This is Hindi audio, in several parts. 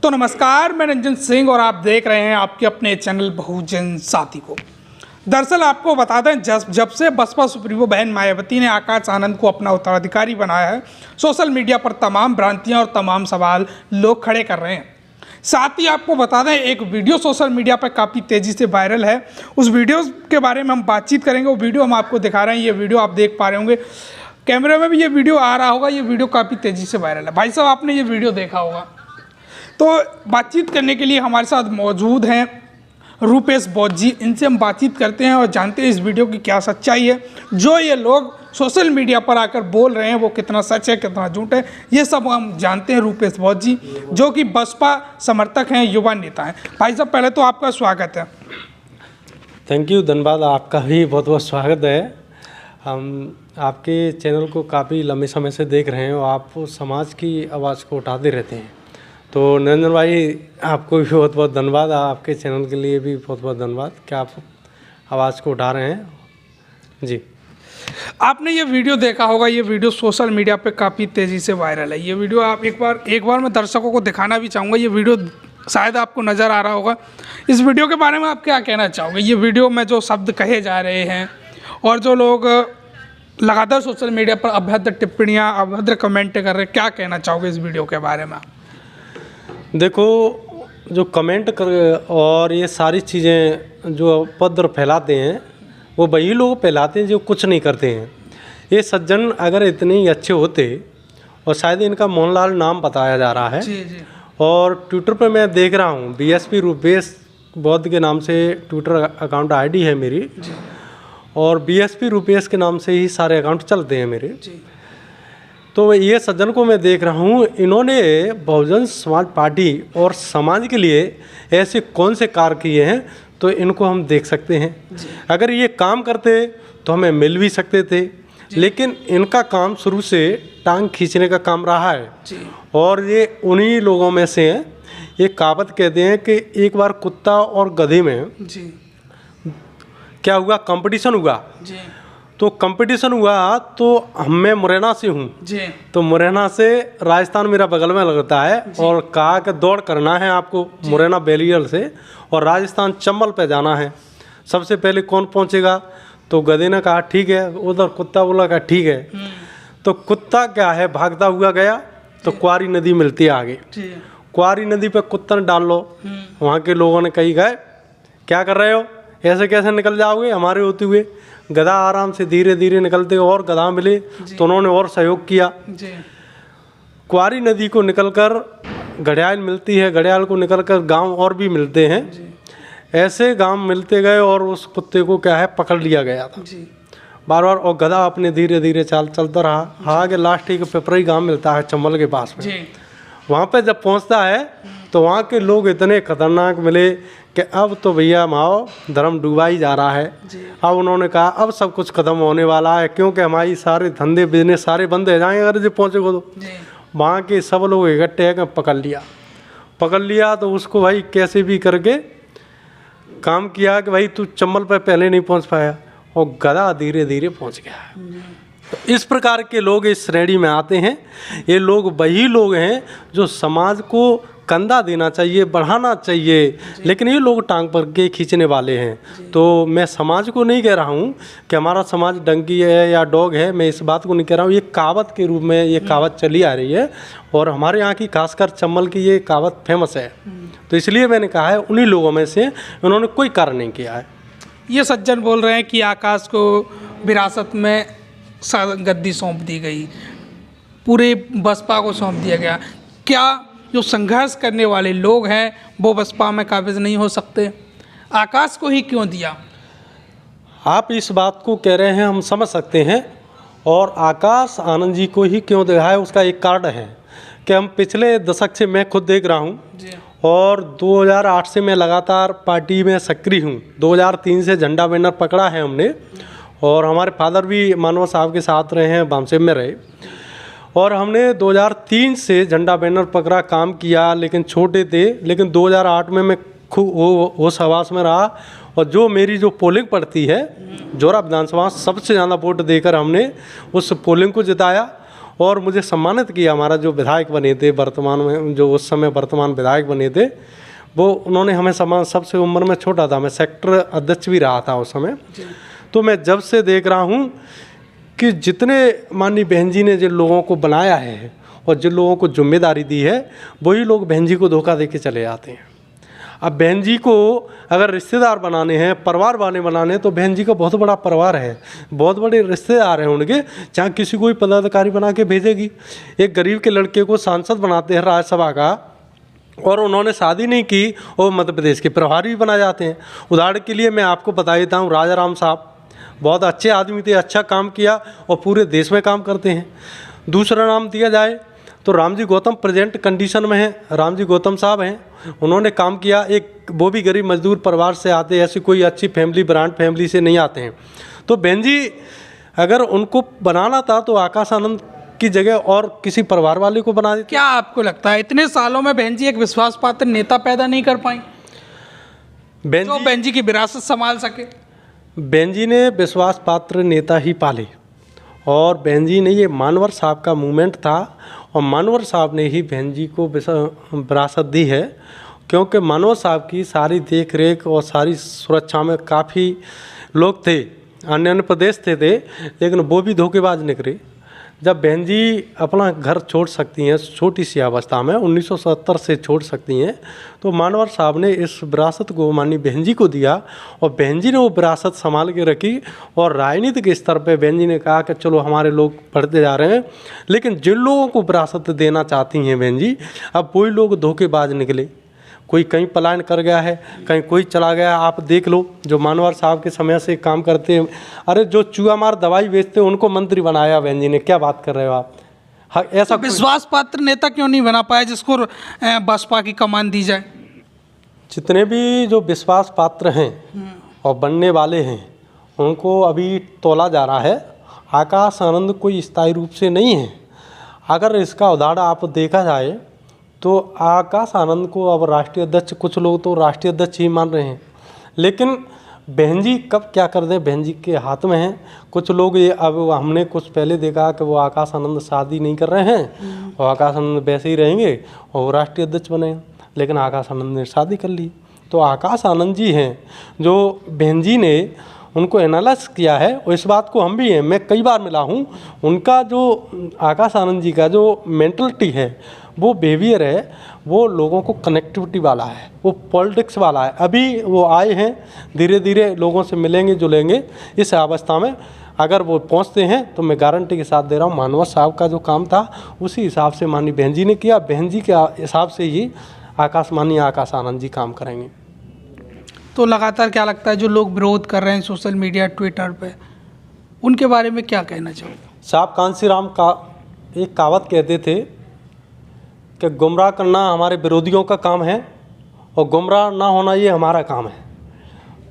तो नमस्कार, मैं रंजन सिंह और आप देख रहे हैं आपके अपने चैनल बहुजन साथी को। दरअसल आपको बता दें, जब से बसपा सुप्रीमो बहन मायावती ने आकाश आनंद को अपना उत्तराधिकारी बनाया है, सोशल मीडिया पर तमाम भ्रांतियां और तमाम सवाल लोग खड़े कर रहे हैं। साथ ही आपको बता दें, एक वीडियो सोशल मीडिया पर काफ़ी तेज़ी से वायरल है। उस वीडियो के बारे में हम बातचीत करेंगे। वो वीडियो हम आपको दिखा रहे हैं। ये वीडियो आप देख पा रहे होंगे, कैमरे में भी ये वीडियो आ रहा होगा। ये वीडियो काफ़ी तेज़ी से वायरल है। भाई साहब, आपने ये वीडियो देखा होगा। तो बातचीत करने के लिए हमारे साथ मौजूद हैं रूपेश बौद्ध जी। इनसे हम बातचीत करते हैं और जानते हैं इस वीडियो की क्या सच्चाई है। जो ये लोग सोशल मीडिया पर आकर बोल रहे हैं वो कितना सच है, कितना झूठ है, ये सब हम जानते हैं। रूपेश बौद्ध जी जो कि बसपा समर्थक हैं, युवा नेता हैं। भाई साहब, पहले तो आपका स्वागत है। थैंक यू, धन्यवाद। आपका भी बहुत बहुत स्वागत है। हम आपके चैनल को काफ़ी लंबे समय से देख रहे हैं और आप समाज की आवाज़ को उठाते रहते हैं। तो नरेंद्र भाई, आपको भी बहुत बहुत धन्यवाद। आपके चैनल के लिए भी बहुत बहुत धन्यवाद कि आप आवाज़ को उठा रहे हैं जी। आपने ये वीडियो देखा होगा। ये वीडियो सोशल मीडिया पे काफ़ी तेज़ी से वायरल है। ये वीडियो आप एक बार मैं दर्शकों को दिखाना भी चाहूँगा। ये वीडियो शायद आपको नज़र आ रहा होगा। इस वीडियो के बारे में आप क्या कहना चाहोगे? ये वीडियो में जो शब्द कहे जा रहे हैं और जो लोग लगातार सोशल मीडिया पर अभद्र टिप्पणियाँ, अभद्र कमेंट कर रहे हैं, क्या कहना चाहोगे इस वीडियो के बारे में? देखो, जो कमेंट कर और ये सारी चीज़ें जो उपद्र फैलाते हैं वो वही लोग फैलाते हैं जो कुछ नहीं करते हैं। ये सज्जन अगर इतने ही अच्छे होते, और शायद इनका मोहनलाल नाम बताया जा रहा है जी जी। और ट्विटर पे मैं देख रहा हूँ बीएसपी रूपेश बौद्ध के नाम से ट्विटर अकाउंट आईडी है मेरी जी। और बीएसपी रूपेश के नाम से ही सारे अकाउंट चलते हैं मेरे जी। तो ये सज्जन को मैं देख रहा हूँ, इन्होंने बहुजन समाज पार्टी और समाज के लिए ऐसे कौन से कार्य किए हैं तो इनको हम देख सकते हैं। अगर ये काम करते तो हमें मिल भी सकते थे, लेकिन इनका काम शुरू से टांग खींचने का काम रहा है जी। और ये उन्हीं लोगों में से हैं। ये कहावत कहते हैं कि एक बार कुत्ता और गधे में जी क्या हुआ, कंपटीशन हुआ। जी। तो कंपटीशन हुआ तो मैं मुरैना से हूँ जी। तो मुरैना से राजस्थान मेरा बगल में लगता है और कहा कि दौड़ करना है आपको मुरैना बेलियल से और राजस्थान चंबल पे जाना है। सबसे पहले कौन पहुँचेगा? तो गधे ने कहा ठीक है, उधर कुत्ता बोला कहा ठीक है। तो कुत्ता क्या है, भागता हुआ गया तो क्वारी नदी मिलती है आगे। क्वारी नदी पे कुत्ता ने डाल लो। वहाँ के लोगों ने कही गए क्या कर रहे हो, ऐसे कैसे निकल जाओगे हमारे होते हुए? गधा आराम से धीरे धीरे निकलते और गधा मिले तो उन्होंने और सहयोग किया। क्वारी नदी को निकलकर घड़ियाल मिलती है, घड़ियाल को निकलकर गांव और भी मिलते हैं। ऐसे गांव मिलते गए और उस कुत्ते को क्या है पकड़ लिया गया था बार बार, और गधा अपने धीरे धीरे चलता रहा। आगे लास्ट एक पिपराई गांव मिलता है चंबल के पास में। वहाँ पे जब पहुँचता है तो वहाँ के लोग इतने खतरनाक मिले कि अब तो भैया माओ धर्म डूबा ही जा रहा है। अब उन्होंने कहा अब सब कुछ खत्म होने वाला है, क्योंकि हमारी सारे धंधे बिजनेस सारे बंद हो जाएंगे अगर जब पहुँचेगा तो। वहाँ के सब लोग इकट्ठे हैं, पकड़ लिया तो उसको भाई कैसे भी करके काम किया कि भाई तू चंबल पर पहले नहीं पहुँच पाया और गधा धीरे धीरे पहुँच गया। तो इस प्रकार के लोग इस श्रेणी में आते हैं। ये लोग वही लोग हैं जो समाज को कंधा देना चाहिए, बढ़ाना चाहिए, लेकिन ये लोग टांग पर के खींचने वाले हैं। तो मैं समाज को नहीं कह रहा हूँ कि हमारा समाज डंकी है या डॉग है, मैं इस बात को नहीं कह रहा हूँ। ये कहावत के रूप में ये कहावत चली आ रही है और हमारे यहाँ की खासकर चंबल की ये कहावत फेमस है। तो इसलिए मैंने कहा है उन्हीं लोगों में से उन्होंने कोई कार्य नहीं किया है। ये सज्जन बोल रहे हैं कि आकाश को विरासत में गद्दी सौंप दी गई, पूरे बसपा को सौंप दिया गया। क्या जो संघर्ष करने वाले लोग हैं वो बसपा में काबिज नहीं हो सकते? आकाश को ही क्यों दिया? आप इस बात को कह रहे हैं, हम समझ सकते हैं। और आकाश आनंद जी को ही क्यों दिया है उसका एक कारण है कि हम पिछले दशक से मैं खुद देख रहा हूँ और 2008 से मैं लगातार पार्टी में सक्रिय हूँ। 2003 से झंडा बैनर पकड़ा है हमने और हमारे फादर भी मानवा साहब के साथ रहे हैं, बामसेब में रहे और हमने 2003 से झंडा बैनर पकड़ा, काम किया, लेकिन छोटे थे। लेकिन 2008 में मैं खूब होश हवास में रहा और जो मेरी जो पोलिंग पड़ती है जोरा विधानसभा, सबसे ज़्यादा वोट देकर हमने उस पोलिंग को जिताया और मुझे सम्मानित किया। हमारा जो विधायक बने थे वर्तमान में, जो उस समय वर्तमान विधायक बने थे, वो उन्होंने हमें सम्मान, सबसे उम्र में छोटा था, मैं सेक्टर अध्यक्ष भी रहा था उस समय। तो मैं जब से देख रहा हूँ कि जितने माननीय बहन जी ने जिन लोगों को बनाया है और जिन लोगों को जिम्मेदारी दी है, वही लोग बहन जी को धोखा दे के चले जाते हैं। अब बहन जी को अगर रिश्तेदार बनाने हैं, परिवार वाले बनाने हैं, तो बहन जी का बहुत बड़ा परिवार है, बहुत बड़े रिश्तेदार हैं उनके, चाहे किसी को भी पदाधिकारी बना के भेजेगी। एक गरीब के लड़के को सांसद बनाते हैं राज्यसभा का, और उन्होंने शादी नहीं की और मध्य प्रदेश के प्रभारी भी बनाए जाते हैं। उदाहरण के लिए मैं आपको बता देता हूँ, राजा राम साहब बहुत अच्छे आदमी थे, अच्छा काम किया और पूरे देश में काम करते हैं। दूसरा नाम दिया जाए तो रामजी गौतम प्रेजेंट कंडीशन में हैं, रामजी गौतम साहब हैं, उन्होंने काम किया। एक वो भी गरीब मजदूर परिवार से आते, ऐसी कोई अच्छी फैमिली, ब्रांड फैमिली से नहीं आते हैं। तो बहन जी अगर उनको बनाना था तो आकाश आनंद की जगह और किसी परिवार वाले को बना देते। क्या आपको लगता है इतने सालों में बहन जी एक विश्वास पात्र नेता पैदा नहीं कर पाई जो बहन जी की विरासत संभाल सके? बहन जी ने विश्वास पात्र नेता ही पाले, और बहन जी ने, ये मानवर साहब का मूवमेंट था और मानवर साहब ने ही बहन जी को विरासत दी है, क्योंकि मानवर साहब की सारी देख रेख और सारी सुरक्षा में काफ़ी लोग थे, अन्य अन्य प्रदेश थे, लेकिन वो भी धोखेबाज निकले। जब बहन जी अपना घर छोड़ सकती हैं छोटी सी अवस्था में, 1970 से छोड़ सकती हैं, तो मानवर साहब ने इस विरासत को माननीय बहन जी को दिया और बहन जी ने वो विरासत संभाल के रखी। और राजनीतिक स्तर पे बहन जी ने कहा कि चलो हमारे लोग बढ़ते जा रहे हैं, लेकिन जिन लोगों को विरासत देना चाहती हैं बहन जी, अब वही लोग धोखेबाज निकले। कोई कहीं पलायन कर गया है, कहीं कोई चला गया। आप देख लो, जो मानवर साहब के समय से काम करते हैं, अरे जो चूहा मार दवाई बेचते हैं उनको मंत्री बनाया बहन जी ने, क्या बात कर रहे हो आप? हाँ, ऐसा तो विश्वास पात्र नेता क्यों नहीं बना पाया जिसको बसपा की कमान दी जाए? जितने भी जो विश्वास पात्र हैं और बनने वाले हैं, उनको अभी तोला जा रहा है। आकाश आनंद कोई स्थायी रूप से नहीं है। अगर इसका उदाहरण आप देखा जाए तो आकाश आनंद को अब राष्ट्रीय अध्यक्ष, कुछ लोग तो राष्ट्रीय अध्यक्ष ही मान रहे हैं, लेकिन बहन जी कब क्या कर दें बहन जी के हाथ में है। कुछ लोग ये, अब हमने कुछ पहले देखा कि वो आकाश आनंद शादी नहीं कर रहे हैं और आकाश आनंद वैसे ही रहेंगे और वो राष्ट्रीय अध्यक्ष बने, लेकिन आकाश आनंद ने शादी कर ली। तो आकाश आनंद जी हैं जो बहन जी ने उनको एनालाइज किया है, और इस बात को हम भी हैं, मैं कई बार मिला हूँ, उनका जो आकाश आनंद जी का जो मेंटलिटी है, वो बिहेवियर है, वो लोगों को कनेक्टिविटी वाला है, वो पॉलिटिक्स वाला है। अभी वो आए हैं, धीरे धीरे लोगों से मिलेंगे जुलेंगे। इस अवस्था में अगर वो पहुंचते हैं तो मैं गारंटी के साथ दे रहा हूँ, मानवर साहब का जो काम था उसी हिसाब से माननीय बहन जी ने किया, बहन जी के हिसाब से ही माननीय आकाश आनंद जी काम करेंगे। तो लगातार क्या लगता है जो लोग विरोध कर रहे हैं सोशल मीडिया, ट्विटर पे, उनके बारे में क्या कहना चाहोगे? साहब कांसी राम का एक कहावत कहते थे कि गुमराह करना हमारे विरोधियों का काम है और गुमराह ना होना ये हमारा काम है।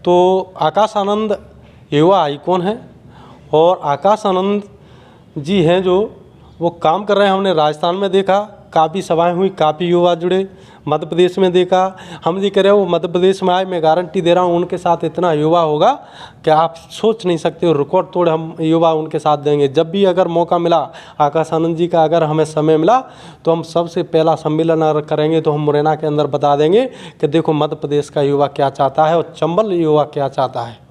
तो आकाश आनंद युवा आइकॉन है और आकाश आनंद जी हैं जो वो काम कर रहे हैं। हमने राजस्थान में देखा, काफ़ी सभाएं हुई, काफ़ी युवा जुड़े। मध्य प्रदेश में देखा, हम जी कह रहे हो मध्य प्रदेश में आए, मैं गारंटी दे रहा हूँ उनके साथ इतना युवा होगा कि आप सोच नहीं सकते हो। रिकॉर्ड तोड़ हम युवा उनके साथ देंगे। जब भी अगर मौका मिला आकाश आनंद जी का, अगर हमें समय मिला तो हम सबसे पहला सम्मेलन करेंगे तो हम मुरैना के अंदर बता देंगे कि देखो मध्य प्रदेश का युवा क्या चाहता है और चंबल युवा क्या चाहता है।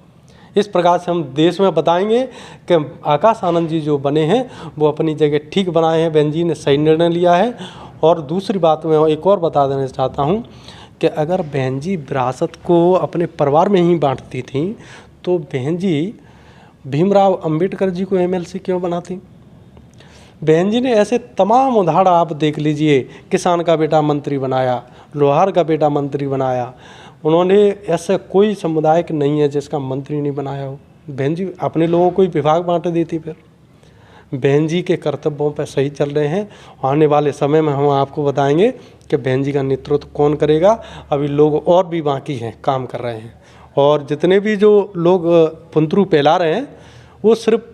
इस प्रकार से हम देश में बताएंगे कि आकाश आनंद जी जो बने हैं वो अपनी जगह ठीक बनाए हैं, बहन जी ने सही निर्णय लिया है। और दूसरी बात मैं एक और बता देना चाहता हूँ कि अगर बहन जी विरासत को अपने परिवार में ही बांटती थी तो बहन जी भीमराव अंबेडकर जी को एमएलसी क्यों बनाती? बहन जी ने ऐसे तमाम उदाहरण आप देख लीजिए, किसान का बेटा मंत्री बनाया, लोहार का बेटा मंत्री बनाया, उन्होंने ऐसा कोई समुदाय नहीं है जिसका मंत्री नहीं बनाया हो। बहन जी अपने लोगों को ही विभाग बांट देती। फिर बहन जी के कर्तव्यों पर सही चल रहे हैं। आने वाले समय में हम आपको बताएंगे कि बहन जी का नेतृत्व कौन करेगा। अभी लोग और भी बाकी हैं, काम कर रहे हैं, और जितने भी जो लोग पुंतरू फैला रहे हैं वो सिर्फ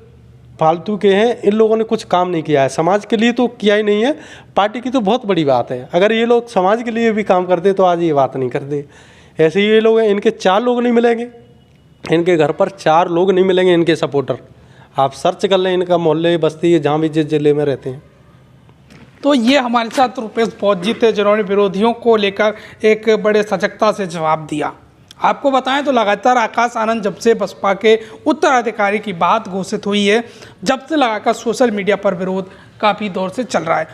फालतू के हैं। इन लोगों ने कुछ काम नहीं किया है, समाज के लिए तो किया ही नहीं है। पार्टी की तो बहुत बड़ी बात है, अगर ये लोग समाज के लिए भी काम करते तो आज ये बात नहीं करते। ऐसे ही ये लोग हैं, इनके 4 लोग नहीं मिलेंगे, इनके घर पर 4 लोग नहीं मिलेंगे इनके सपोर्टर। आप सर्च कर लें इनका मोहल्ले बस्ती जहाँ भी जिस जिले में रहते हैं। तो ये हमारे साथ रुपेश बौद्ध जी थे, जिन्होंने विरोधियों को लेकर एक बड़े सजगता से जवाब दिया। आपको बताएं तो लगातार आकाश आनंद जब से बसपा के उत्तराधिकारी की बात घोषित हुई है, जब से लगाकर सोशल मीडिया पर विरोध काफ़ी दौर से चल रहा है।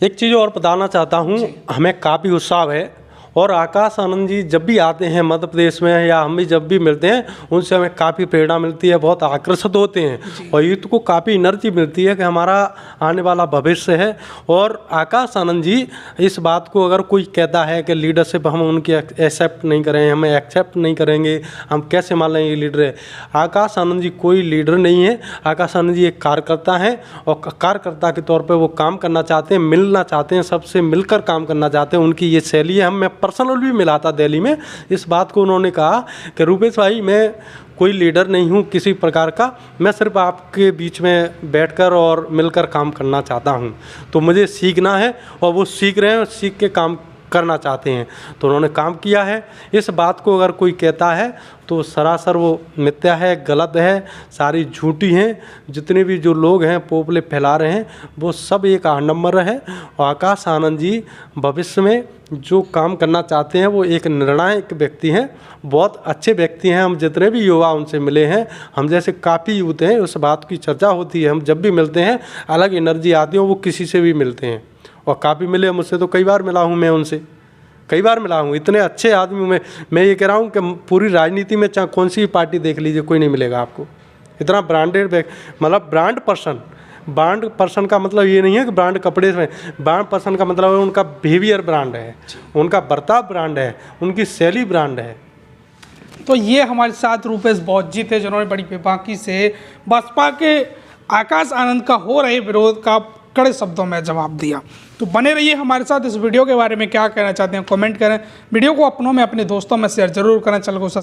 एक चीज़ और बताना चाहता हूँ, हमें काफ़ी उत्साह है और आकाश आनंद जी जब भी आते हैं मध्य प्रदेश में या हम भी जब भी मिलते हैं उनसे हमें काफ़ी प्रेरणा मिलती है, बहुत आकर्षित होते हैं और यूथ को काफ़ी एनर्जी मिलती है कि हमारा आने वाला भविष्य है। और आकाश आनंद जी इस बात को अगर कोई कहता है कि लीडरशिप हम उनकी एक्सेप्ट नहीं करें, हमें एक्सेप्ट नहीं करेंगे, हम कैसे मान लें ये लीडर है। आकाश आनंद जी कोई लीडर नहीं है। आकाश आनंद जी एक कार्यकर्ता हैं और कार्यकर्ता के तौर पर वो काम करना चाहते हैं, मिलना चाहते हैं, सबसे मिलकर काम करना चाहते हैं। उनकी ये शैली है। मैं पर्सनल भी मिला था दिल्ली में, इस बात को उन्होंने कहा कि रुपेश भाई मैं कोई लीडर नहीं हूँ किसी प्रकार का, मैं सिर्फ आपके बीच में बैठकर और मिलकर काम करना चाहता हूँ। तो मुझे सीखना है और वो सीख रहे हैं और सीख के काम करना चाहते हैं। तो उन्होंने काम किया है। इस बात को अगर कोई कहता है तो सरासर वो मिथ्या है, गलत है, सारी झूठी हैं। जितने भी जो लोग हैं पोपले फैला रहे हैं वो सब एक 8 नंबर है। और आकाश आनंद जी भविष्य में जो काम करना चाहते हैं वो एक निर्णायक व्यक्ति हैं, बहुत अच्छे व्यक्ति हैं। हम जितने भी युवा उनसे मिले हैं, हम जैसे काफ़ी यूथ हैं, उस बात की चर्चा होती है। हम जब भी मिलते हैं अलग एनर्जी आती है, वो किसी से भी मिलते हैं और काफ़ी मिले। मुझसे तो कई बार मिला हूँ, मैं उनसे कई बार मिला हूँ। इतने अच्छे आदमी में मैं ये कह रहा हूँ कि पूरी राजनीति में चाहे कौन सी भी पार्टी देख लीजिए, कोई नहीं मिलेगा आपको इतना ब्रांडेड, मतलब ब्रांड पर्सन। ब्रांड पर्सन का मतलब ये नहीं है कि ब्रांड कपड़े में, ब्रांड पर्सन का मतलब है उनका बिहेवियर ब्रांड है, उनका बर्ताव ब्रांड है, उनकी शैली ब्रांड है। तो ये हमारे साथ रुपेश बौद्ध जी थे, जिन्होंने बड़ी बेबाकी से बसपा के आकाश आनंद का हो रहे विरोध का कड़े शब्दों में जवाब दिया। तो बने रहिए हमारे साथ। इस वीडियो के बारे में क्या कहना चाहते हैं कमेंट करें, वीडियो को अपनों में अपने दोस्तों में शेयर जरूर करें, चैनल को